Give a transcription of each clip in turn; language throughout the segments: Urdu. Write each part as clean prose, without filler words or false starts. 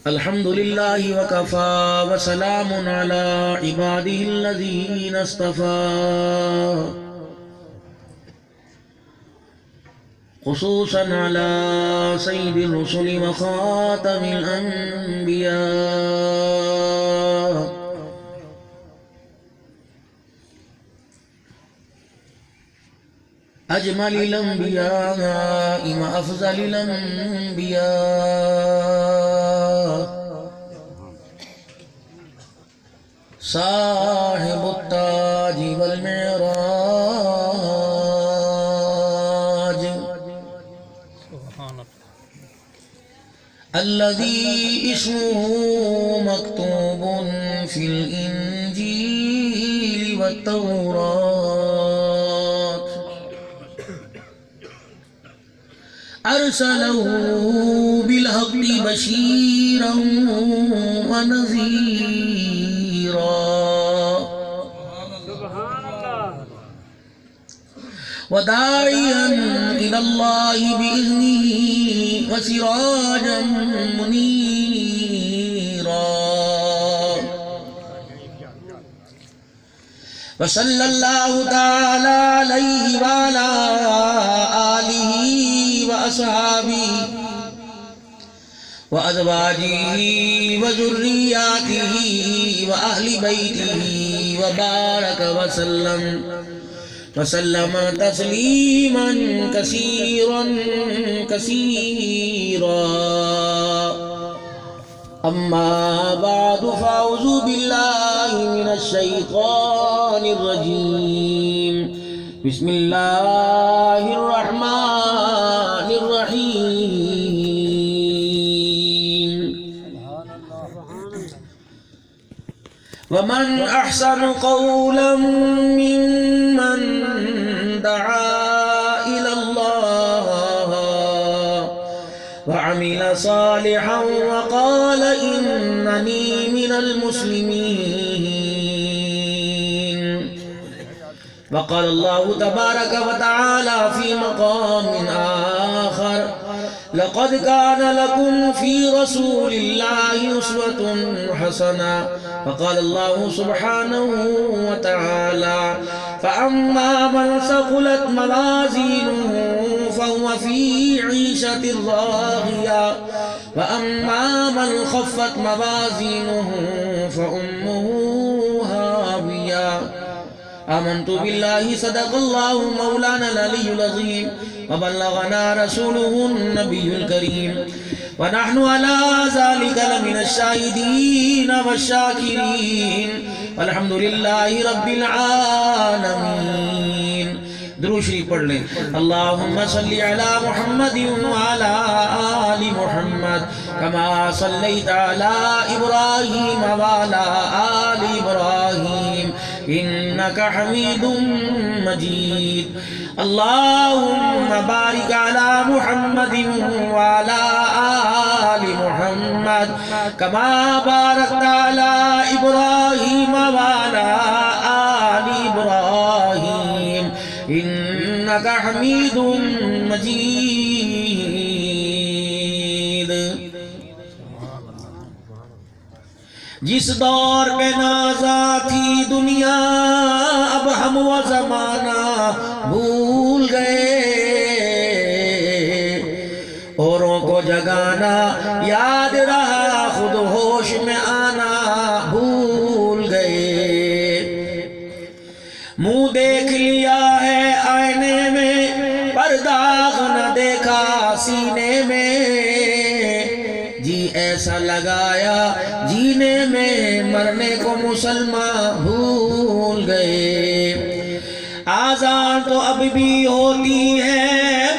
الحمد لله وكفى وسلام على عباده الذين اصطفى خصوصا على سيد الرسل وخاتم الأنبياء أجمل الأنبياء وأفضل الأنبياء صاحب التاج والمعراج الذي اسمه مكتوب في الإنجيل والتوراة أرسله بالحق بشيرا ونذيرا وداعيا إلى الله بإذنه وسراجا منيرا وصلى الله تعالى عليه وعلى آله وأصحابه وأزواجه وذرياته وأهل بيته وبارك وسلم تسليما كثيرا أما بعد فأعوذ بالله من الشيطان الرجيم بسم الله الرحمن الرحيم ومن أحسن قولا ممن دعا إلى الله وعمل صالحا وقال إنني من المسلمين وقال الله تبارك وتعالى في مقام آخر لقد كان لكم في رسول الله أسوة حسنة وقال الله سبحانه وتعالى فأما من ثقلت موازينه فهو في عيشة راضية وأما من خفت موازينه فأمه هاوية آمنت بالله صدق الله مولانا العلي العظيم وبلغنا رسوله النبي الكريم ونحن على ذلك لمن الشاهدين والشاكرين والحمد لله رب العالمين درود شریف پڑھ لیں اللہم صلی علی محمد وعلی آل محمد کما صلیت علی ابراہیم وعلی آل ابراہیم انکا حمید مجید اللہم بارک علی محمد وعلی آل محمد کما بارکت علی ابراہیم وعلی آل ابراہیم انکا حمید مجید جس دور پہ نازا تھی دنیا اب ہم وہ زمانہ بھول گئے اوروں کو جگانا یاد رہا خود ہوش میں آنا بھول گئے منہ دیکھ لیا ہے آئینے میں پر داغ نہ دیکھا سینے میں جی ایسا لگایا جینے میں مرنے کو مسلمان بھول گئے آذان تو اب بھی ہوتی ہے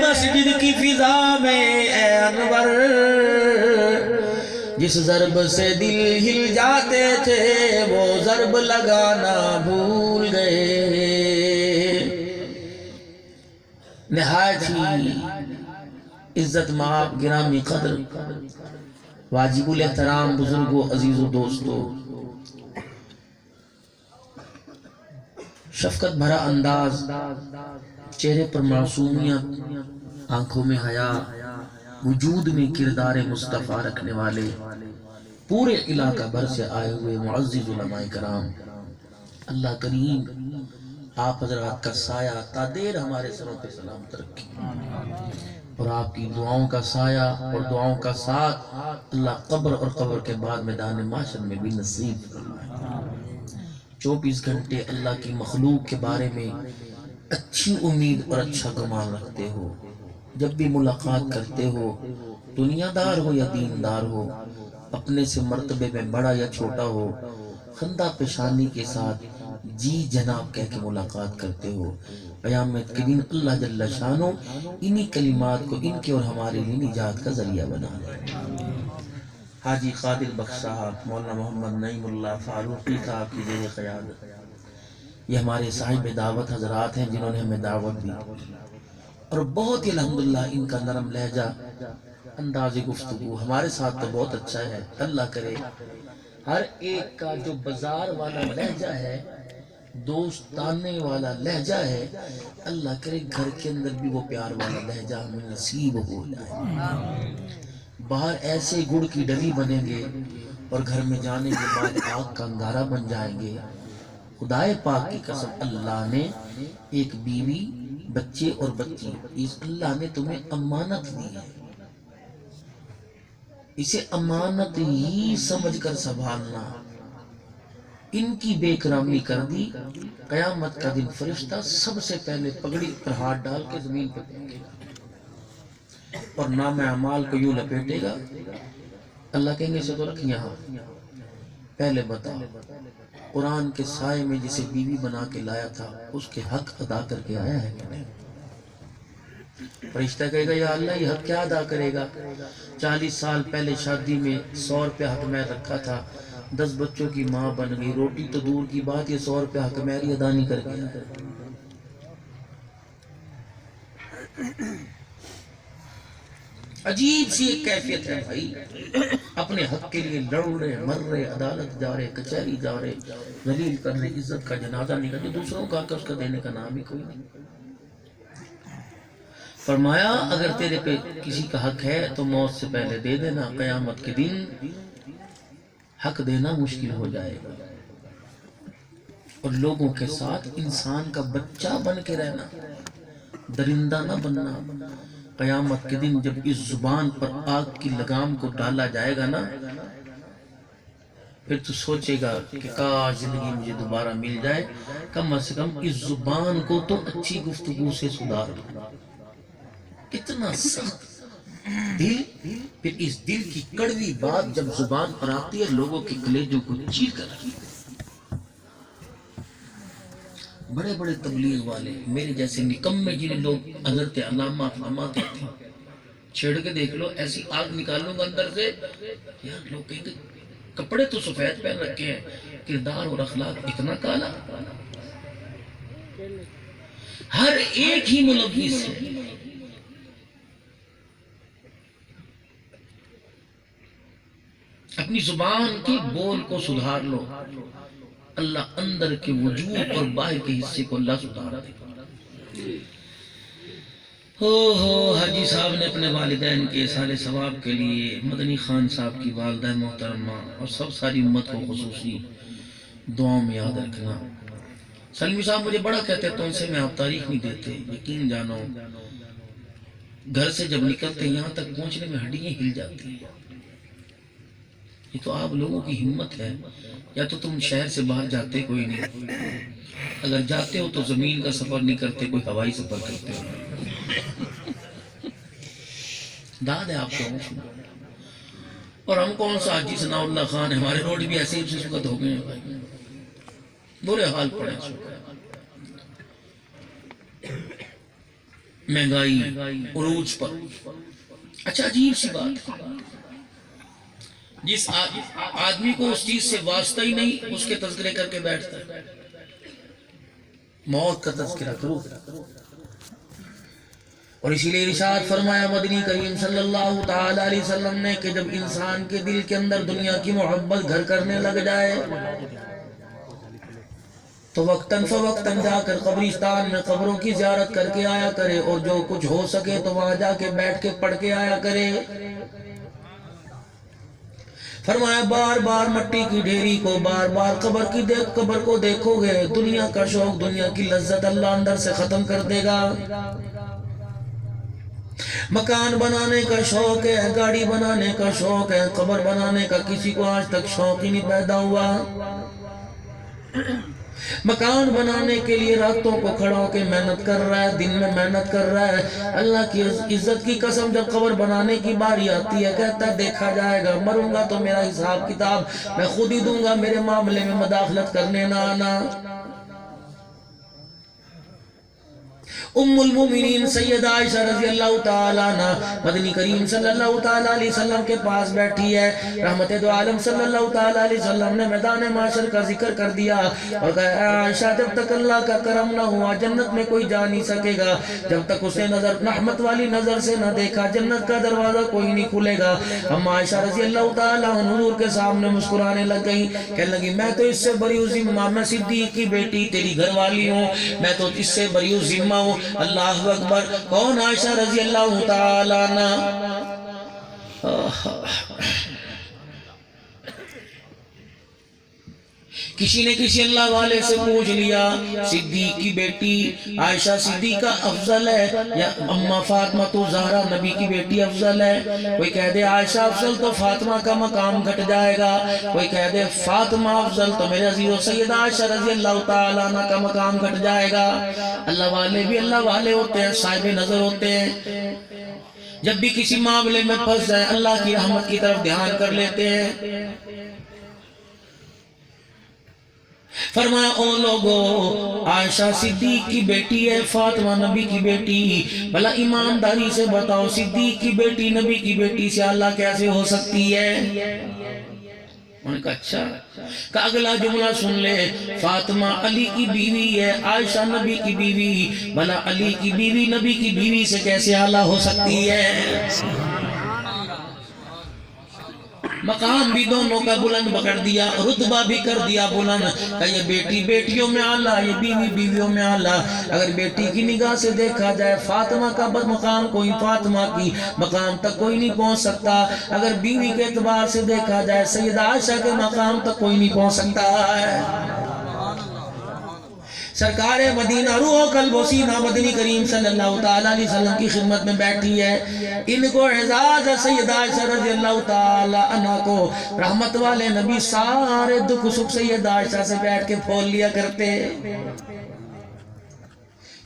مسجد کی فضا میں اے انور جس ضرب سے دل ہل جاتے تھے وہ ضرب لگانا بھول گئے نہایت ہی عزت مآب گرامی قدر واجب الاحترام بزرگوں عزیزوں دوستوں شفقت بھرا انداز چہرے پر معصومیت آنکھوں میں حیا وجود میں کردار مصطفیٰ رکھنے والے پورے علاقہ بھر سے آئے ہوئے معزز علماء کرام، اللہ کریم آپ حضرات کا سایہ تا دیر ہمارے سروں پہ سلامت رکھے، اور آپ کی دعاؤں کا سایہ اور دعاؤں کا ساتھ اللہ قبر اور قبر کے بعد میدان محشر میں بھی نصیب فرمائے۔ 24 گھنٹے اللہ کی مخلوق کے بارے میں اچھی امید اور اچھا گمان رکھتے ہو، جب بھی ملاقات کرتے ہو، دنیا دار ہو یا دیندار ہو، اپنے سے مرتبے میں بڑا یا چھوٹا ہو، خندہ پیشانی کے ساتھ جی جناب کہہ کے ملاقات کرتے ہو۔ قیامت کے دن اللہ جل شانہ انہی کلمات کو ان کے اور ہمارے لیے نجات کا ذریعہ بنا لے۔ حاجی قادر بخش صاحب، مولانا محمد نعیم اللہ فاروقی صاحب کی زیر قیادت، یہ ہمارے صاحب دعوت حضرات ہیں جنہوں نے ہمیں دعوت دی، اور بہت ہی الحمدللہ ان کا نرم لہجہ، انداز گفتگو ہمارے ساتھ تو بہت اچھا ہے۔ اللہ کرے ہر ایک کا جو بازار والا لہجہ ہے، دوستانے والا لہجہ ہے، اللہ کرے گھر کے اندر بھی وہ پیار والا لہجہ ہمیں نصیب ہو جائے۔ باہر ایسے گڑ کی ڈلی بنیں گے اور گھر میں جانے کے بعد آگ کا انگارہ بن جائیں گے۔ خدائے پاک کی قسم، اللہ نے ایک بیوی، بچے اور بچی، اس اللہ نے تمہیں امانت دی ہے، اسے امانت ہی سمجھ کر سنبھالنا۔ ان کی بے کراملی کر دی، قیامت کا دن فرشتہ سب سے پہلے پگڑی پر ہاتھ ڈال کے زمین پہ پھینکے گا اور نام اعمال کو یوں لپیٹے گا۔ اللہ کہیں گے اسے تو رکھ یہاں، پہلے بتا قرآن کے سائے میں جسے بیوی بنا کے لایا تھا اس کے حق ادا کر کے آیا ہے کہ نہیں؟ فرشتہ کہے گا یا اللہ یہ حق کیا ادا کرے گا؟ 40 سال پہلے شادی میں 100 روپے حق میں رکھا تھا، 10 بچوں کی ماں بن گئی، روٹی تو دور کی بات، یہ 100 روپے حق میری ادا نہیں کر گیا۔ عجیب سی ایک کیفیت ہے بھائی، اپنے حق کے لیے لڑ رہے، مر رہے، عدالت جا رہے، کچہری جا رہے، ذلیل کر رہے، عزت کا جنازہ نہیں کرتے، دوسروں کا حق اس کا دینے کا نام ہی کوئی نہیں۔ فرمایا اگر تیرے پہ کسی کا حق ہے تو موت سے پہلے دے دینا، قیامت کے دن حق دینا مشکل ہو جائے گا۔ اور لوگوں کے ساتھ انسان کا بچہ بن کے رہنا، درندہ نہ بننا۔ قیامت کے دن جب اس زبان پر آگ کی لگام کو ڈالا جائے گا نا، پھر تو سوچے گا کہ کاش زندگی مجھے دوبارہ مل جائے، کم از کم اس زبان کو تو اچھی گفتگو سے سدھار لوں۔ کتنا سخت دل، پھر اس دل کی کڑوی بات جب زبان پر آتی ہے لوگوں کے کلیجوں کو چیر کر رکھتی ہے۔ بڑے بڑے تبلیغ والے، میرے جیسے نکمے جنہیں لوگ حضرت علامہ فرماتے تھے، چھیڑ کے دیکھ لو ایسی آگ نکالوں گا اندر سے، یار لوگ کہیں گے کپڑے تو سفید پہن رکھے ہیں، کردار اور اخلاق اتنا کالا۔ ہر ایک ہی ملوث ہے۔ اپنی زبان کے بول کو سدھار لو، اللہ اندر کے وجود اور باہر کے حصے کو اللہ سدھار دے گا۔ حاجی صاحب نے اپنے والدین کے سارے ثواب کے لیے، مدنی خان صاحب کی والدہ محترمہ اور سب ساری امت کو خصوصی دعاؤں میں یاد رکھنا۔ سلمی صاحب مجھے بڑا کہتے تو ان سے میں آپ تاریخ نہیں دیتے، یقین جانو گھر سے جب نکلتے یہاں تک پہنچنے میں ہڈیاں ہل جاتی ہیں۔ یہ تو آپ لوگوں کی ہمت ہے، یا تو تم شہر سے باہر جاتے کوئی نہیں، اگر جاتے ہو تو زمین کا سفر نہیں کرتے، کوئی ہوائی سفر کرتے ہو۔ داد ہے آپ کو، اور ہم کون سا حاجی ثناء اللہ خان، ہمارے روڈ بھی ایسے ہی سکت ہو گئے ہیں بھائی، برے حال پڑے ہیں۔ مہنگائی عروج پر۔ اچھا عجیب سی بات، جس آدمی کو اس چیز سے واسطہ ہی نہیں اس کے تذکرے کر کے بیٹھتا ہے۔ موت کا تذکرہ کرو، اور اسی لیے ارشاد فرمایا مدنی کریم صلی اللہ تعالی علیہ وسلم نے کہ جب انسان کے دل کے اندر دنیا کی محبت گھر کرنے لگ جائے تو وقتاً فوقتاً جا کر قبرستان میں قبروں کی زیارت کر کے آیا کرے، اور جو کچھ ہو سکے تو وہاں جا کے بیٹھ کے پڑھ کے آیا کرے۔ فرمایا بار بار مٹی کی ڈھیری کو، بار بار قبر کو دیکھو گے، دنیا کا شوق، دنیا کی لذت اللہ اندر سے ختم کر دے گا۔ مکان بنانے کا شوق ہے، گاڑی بنانے کا شوق ہے، قبر بنانے کا کسی کو آج تک شوق ہی نہیں پیدا ہوا۔ مکان بنانے کے لیے راتوں کو کھڑا ہو کے محنت کر رہا ہے، دن میں محنت کر رہا ہے۔ اللہ کی عزت کی قسم جب قبر بنانے کی باری آتی ہے کہتا ہے دیکھا جائے گا، مروں گا تو میرا حساب کتاب میں خود ہی دوں گا، میرے معاملے میں مداخلت کرنے نہ آنا۔ ام المومنین سیدہ عائشہ رضی اللہ تعالیٰ عنہ مدنی کریم صلی اللہ تعالیٰ علیہ وسلم کے پاس بیٹھی ہے۔ رحمت دو عالم صلی اللہ تعالیٰ علیہ وسلم نے میدان معاشر کا ذکر کر دیا اور کہا اے عائشہ جب تک اللہ کا کرم نہ ہوا جنت میں کوئی جا نہیں سکے گا، جب تک اسے نظر رحمت والی نظر سے نہ دیکھا جنت کا دروازہ کوئی نہیں کھلے گا۔ ہم عائشہ رضی اللہ تعالیٰ عنہ حضور کے سامنے مسکرانے لگ گئی، کہنے لگی میں تو اس سے بری ذمہ، میں صدیق کی بیٹی تیری گھر والی ہوں، میں تو اس سے بری ذمہ ہوں۔ اللہ اکبر، کون؟ عائشہ رضی اللہ تعالیٰ عنہ۔ کسی نے کسی اللہ والے سے پوچھ لیا صدیق کی بیٹی عائشہ صدیقہ افضل ہے یا اماں فاطمہ تو زہرا نبی کی بیٹی افضل ہے؟ کوئی کہہ دے عائشہ افضل تو فاطمہ کا مقام گھٹ جائے گا، کوئی کہہ دے فاطمہ افضل تو میرے عزیز و سیدہ عائشہ رضی اللہ تعالیٰ عنہ کا مقام گھٹ جائے گا۔ اللہ والے بھی اللہ والے ہوتے ہیں، صاحب نظر ہوتے ہیں، جب بھی کسی معاملے میں پھنس جائے اللہ کی رحمت کی طرف دھیان کر لیتے ہیں۔ فرمایا او لوگو عائشہ صدیق کی بیٹی ہے، فاطمہ نبی کی بیٹی، بھلا ایمانداری سے بتاؤ صدیق کی بیٹی نبی کی بیٹی سے اللہ کیسے ہو سکتی ہے؟ انہوں نے کہا اچھا، کہ اگلا جملہ سن لے، فاطمہ علی کی بیوی ہے، عائشہ نبی کی بیوی، بھلا علی کی بیوی نبی کی بیوی سے کیسے اعلیٰ ہو سکتی ہے؟ مقام بھی دونوں کا بلند پکڑ دیا، رتبہ بھی کر دیا بلند، کہ یہ بیٹی بیٹیوں میں اعلیٰ، یہ بیوی بیویوں میں اعلیٰ۔ اگر بیٹی کی نگاہ سے دیکھا جائے فاطمہ کا بد مقام کوئی فاطمہ کی مقام تک کوئی نہیں پہنچ سکتا، اگر بیوی کے اعتبار سے دیکھا جائے سیدہ عائشہ کے مقام تک کوئی نہیں پہنچ سکتا ہے۔ سرکار مدینہ روح و قلب و سینہ مدنی کریم صلی اللہ تعالیٰ علیہ وسلم کی خدمت میں بیٹھی ہے، ان کو اعزاز ہے سیدہ عائشہ رضی اللہ تعالیٰ عنہ کو رحمت والے نبی سارے دکھ سکھ سیدہ عائشہ سے بیٹھ کے پھول لیا کرتے۔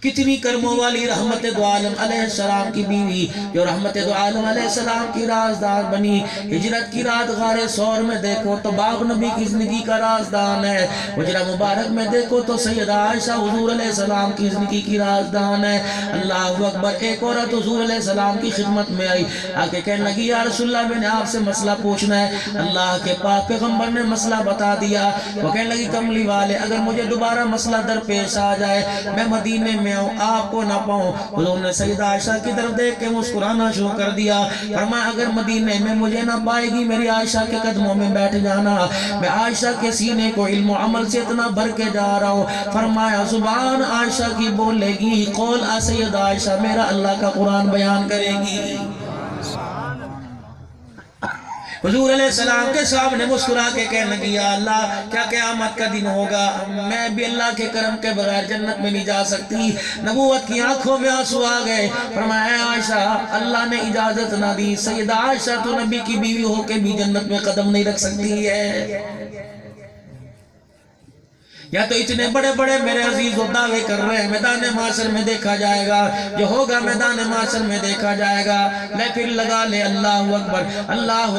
کتنی کرموں والی رحمت دو عالم علیہ السلام کی بیوی جو رحمت دو عالم علیہ السلام کی رازدار بنی، ہجرت کی رات غار سور میں دیکھو تو باغ نبی کی زندگی کا رازدان ہے، حجرہ مبارک میں دیکھو تو سیدہ عائشہ حضور علیہ السلام کی زندگی کی رازدان ہے۔ اللہ اکبر، ایک عورت حضور علیہ السلام کی خدمت میں آئی، آکے کہنے لگی یا رسول اللہ میں نے آپ سے مسئلہ پوچھنا ہے۔ اللہ کے پاک پیغمبر نے مسئلہ بتا دیا، وہ کہنے لگی کملی والے اگر مجھے دوبارہ مسئلہ درپیش آ جائے میں مدینے میں آپ کو نہ پاؤں، حضور نے سیدہ عائشہ کی طرف دیکھ کے مسکرانا شروع کر دیا، فرمایا اگر مدینے میں مجھے نہ پائے گی میری عائشہ کے قدموں میں بیٹھ جانا، میں عائشہ کے سینے کو علم و عمل سے اتنا بھر کے جا رہا ہوں۔ فرمایا زبان عائشہ کی بولے گی، قول سیدہ عائشہ میرا اللہ کا قرآن بیان کرے گی۔ حضور علیہ السلام کے سامنے مسکرا کے کہنے لگی یا اللہ کیا قیامت کا دن ہوگا، میں بھی اللہ کے کرم کے بغیر جنت میں نہیں جا سکتی۔ نبوت کی آنکھوں میں آنسو آ گئے، فرمایا عائشہ اللہ نے اجازت نہ دی، سیدہ عائشہ تو نبی کی بیوی ہو کے بھی جنت میں قدم نہیں رکھ سکتی ہے۔ یا تو اتنے بڑے بڑے میرے عزیز و دعوے کر رہے ہیں میدان معاشر میں دیکھا جائے گا، جو ہوگا میدان معاشر میں دیکھا جائے گا، لے پھر لگا لے اللہ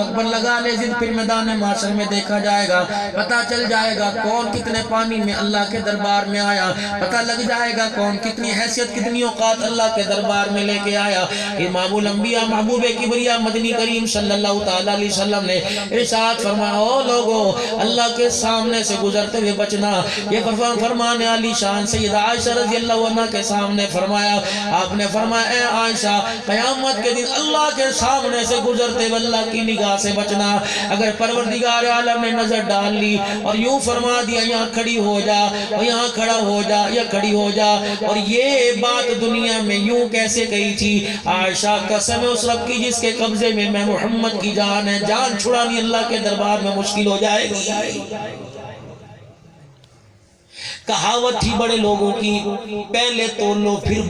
اکبر لگا لے زد، پھر میدان معاشر میں دیکھا جائے گا، پتہ چل جائے گا کون کتنے پانی میں اللہ کے دربار میں آیا، پتہ لگ جائے گا کون کتنی حیثیت کتنی اوقات اللہ کے دربار میں لے کے آیا۔ امام الانبیاء محبوب کبریا مدنی کریم صلی اللہ تعالیٰ علیہ وسلم نے ارشاد فرمایا او لوگو اللہ کے سامنے سے گزرتے ہوئے بچنا، یہ فرمانے علی شان سیدہ عائشہ رضی اللہ عنہ کے سامنے فرمایا، آپ نے فرمایا اے عائشہ قیامت کے دن اللہ کے سامنے سے گزرتے اللہ کی نگاہ سے بچنا، اگر پروردگار عالم نے نظر ڈال لی اور یوں فرما دیا یہاں کھڑی ہو جا، اور یہاں کھڑا ہو جا یا کھڑی ہو جا، اور یہ بات دنیا میں یوں کیسے کہی تھی؟ عائشہ قسم ہے اس رب کی جس کے قبضے میں محمد کی جان ہے، جان چھڑانی اللہ کے دربار میں مشکل ہو جائے گی۔ کہاوت تھی بڑے لوگوں کی، پہلے تول لو پھر